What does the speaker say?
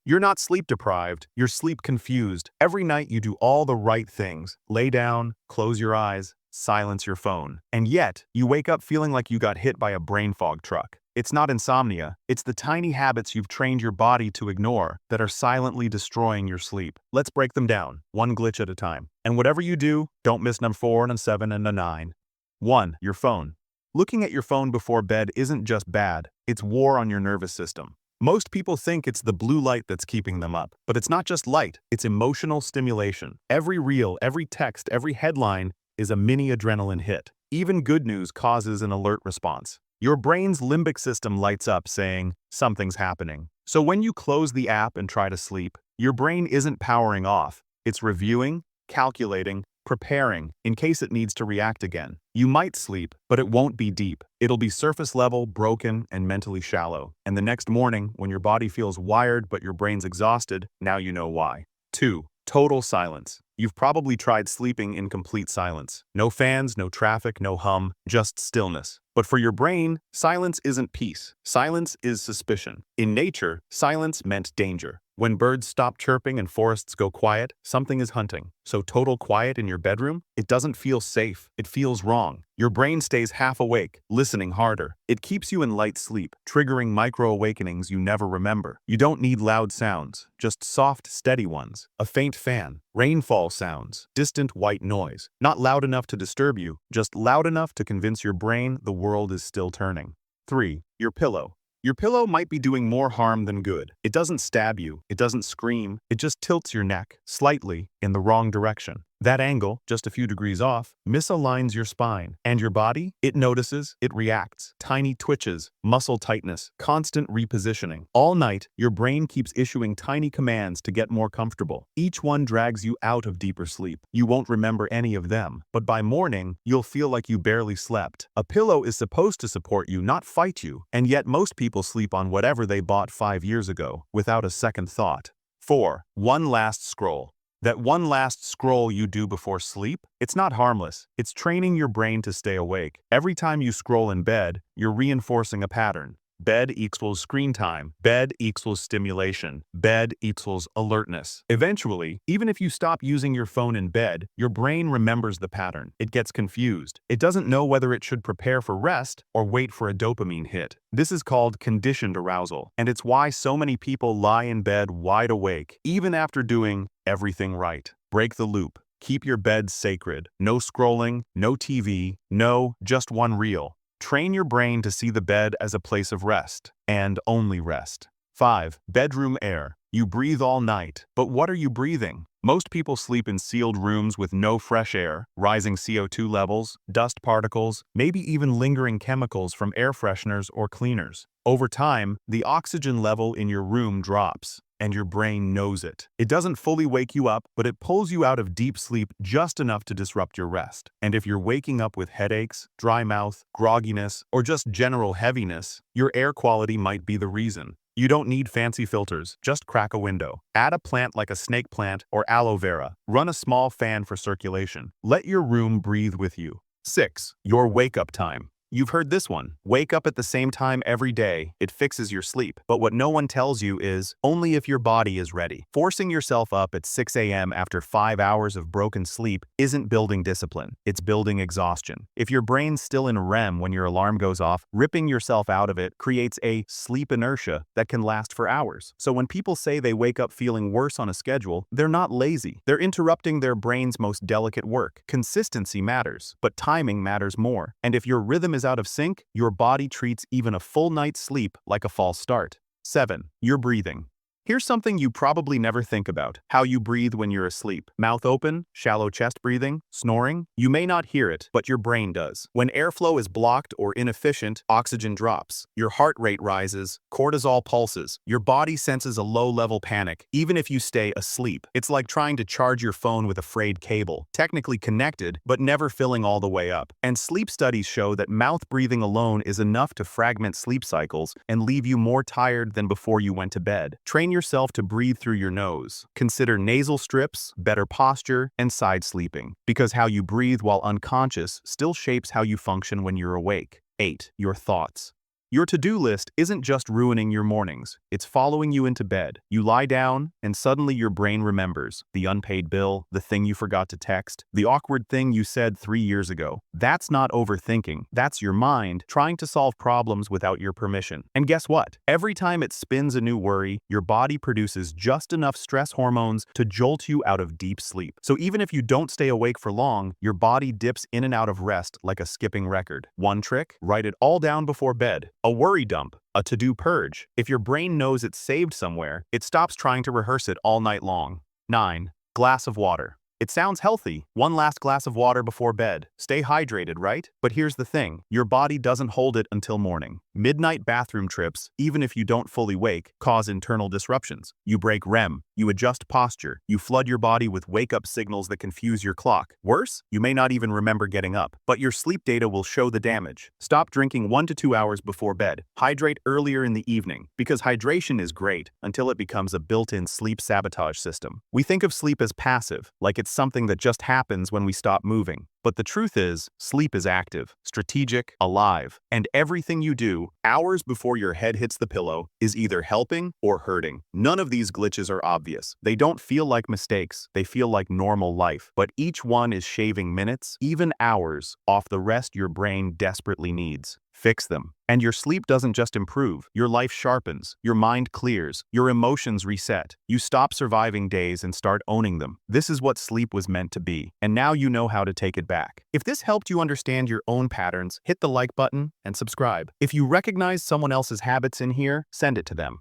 You're not sleep deprived, you're sleep confused. Every night you do all the right things. Lay down, close your eyes, silence your phone. And yet, you wake up feeling like you got hit by a brain fog truck. It's not insomnia, it's the tiny habits you've trained your body to ignore that are silently destroying your sleep. Let's break them down, one glitch at a time. And whatever you do, don't miss number 4 and 7 and 9. 1. Your phone. Looking at your phone before bed isn't just bad, it's war on your nervous system. Most people think it's the blue light that's keeping them up, but it's not just light, it's emotional stimulation. Every reel, every text, every headline is a mini adrenaline hit. Even good news causes an alert response. Your brain's limbic system lights up saying, something's happening. So when you close the app and try to sleep, your brain isn't powering off. It's reviewing, calculating, preparing in case it needs to react again. You might sleep, but it won't be deep. It'll be surface level, broken, and mentally shallow. And the next morning, when your body feels wired but your brain's exhausted, now you know why. 2. Total silence. You've probably tried sleeping in complete silence. No fans, no traffic, no hum, just stillness. But for your brain, silence isn't peace. Silence is suspicion. In nature, silence meant danger. When birds stop chirping and forests go quiet, something is hunting. So total quiet in your bedroom? It doesn't feel safe. It feels wrong. Your brain stays half awake, listening harder. It keeps you in light sleep, triggering micro-awakenings you never remember. You don't need loud sounds, just soft, steady ones. A faint fan, rainfall sounds, distant white noise. Not loud enough to disturb you, just loud enough to convince your brain the world is still turning. 3. Your pillow. Your pillow might be doing more harm than good. It doesn't stab you, it doesn't scream, it just tilts your neck, slightly, in the wrong direction. That angle, just a few degrees off, misaligns your spine. And your body? It notices, it reacts. Tiny twitches, muscle tightness, constant repositioning. All night, your brain keeps issuing tiny commands to get more comfortable. Each one drags you out of deeper sleep. You won't remember any of them, but by morning, you'll feel like you barely slept. A pillow is supposed to support you, not fight you, and yet most people sleep on whatever they bought 5 years ago, without a second thought. 4. One last scroll. That one last scroll you do before sleep, it's not harmless. It's training your brain to stay awake. Every time you scroll in bed, you're reinforcing a pattern. Bed equals screen time. Bed equals stimulation. Bed equals alertness. Eventually, even if you stop using your phone in bed, your brain remembers the pattern. It gets confused. It doesn't know whether it should prepare for rest or wait for a dopamine hit. This is called conditioned arousal, and it's why so many people lie in bed wide awake, even after doing everything right. Break the loop. Keep your bed sacred. No scrolling, no TV, no just one reel. Train your brain to see the bed as a place of rest, and only rest. 5. Bedroom air. You breathe all night, but what are you breathing? Most people sleep in sealed rooms with no fresh air, rising CO2 levels, dust particles, maybe even lingering chemicals from air fresheners or cleaners. Over time, the oxygen level in your room drops, and your brain knows it. It doesn't fully wake you up, but it pulls you out of deep sleep just enough to disrupt your rest. And if you're waking up with headaches, dry mouth, grogginess, or just general heaviness, your air quality might be the reason. You don't need fancy filters, just crack a window. Add a plant like a snake plant or aloe vera. Run a small fan for circulation. Let your room breathe with you. 6. Your wake-up time. You've heard this one. Wake up at the same time every day. It fixes your sleep. But what no one tells you is, only if your body is ready. Forcing yourself up at 6 a.m. after 5 hours of broken sleep isn't building discipline. It's building exhaustion. If your brain's still in REM when your alarm goes off, ripping yourself out of it creates a sleep inertia that can last for hours. So when people say they wake up feeling worse on a schedule, they're not lazy. They're interrupting their brain's most delicate work. Consistency matters, but timing matters more. And if your rhythm is out of sync, your body treats even a full night's sleep like a false start. 7. Your breathing. Here's something you probably never think about: how you breathe when you're asleep. Mouth open, shallow chest breathing, snoring. You may not hear it, but your brain does. When airflow is blocked or inefficient, oxygen drops. Your heart rate rises, cortisol pulses. Your body senses a low-level panic, even if you stay asleep. It's like trying to charge your phone with a frayed cable, technically connected, but never filling all the way up. And sleep studies show that mouth breathing alone is enough to fragment sleep cycles and leave you more tired than before you went to bed. Train yourself to breathe through your nose. Consider nasal strips, better posture, and side sleeping, because how you breathe while unconscious still shapes how you function when you're awake. 8. Your thoughts. Your to-do list isn't just ruining your mornings, it's following you into bed. You lie down, and suddenly your brain remembers the unpaid bill, the thing you forgot to text, the awkward thing you said 3 years ago. That's not overthinking, that's your mind trying to solve problems without your permission. And guess what? Every time it spins a new worry, your body produces just enough stress hormones to jolt you out of deep sleep. So even if you don't stay awake for long, your body dips in and out of rest like a skipping record. One trick? Write it all down before bed. A worry dump, a to-do purge. If your brain knows it's saved somewhere, it stops trying to rehearse it all night long. 9. Glass of water. It sounds healthy. One last glass of water before bed. Stay hydrated, right? But here's the thing. Your body doesn't hold it until morning. Midnight bathroom trips, even if you don't fully wake, cause internal disruptions. You break REM. You adjust posture. You flood your body with wake-up signals that confuse your clock. Worse, you may not even remember getting up, but your sleep data will show the damage. Stop drinking 1 to 2 hours before bed. Hydrate earlier in the evening, because hydration is great until it becomes a built-in sleep sabotage system. We think of sleep as passive, like it's something that just happens when we stop moving. But the truth is, sleep is active, strategic, alive, and everything you do, hours before your head hits the pillow, is either helping or hurting. None of these glitches are obvious. They don't feel like mistakes, they feel like normal life, but each one is shaving minutes, even hours, off the rest your brain desperately needs. Fix them. And your sleep doesn't just improve, your life sharpens, your mind clears, your emotions reset. You stop surviving days and start owning them. This is what sleep was meant to be, and now you know how to take it back. If this helped you understand your own patterns, hit the like button and subscribe. If you recognize someone else's habits in here, send it to them.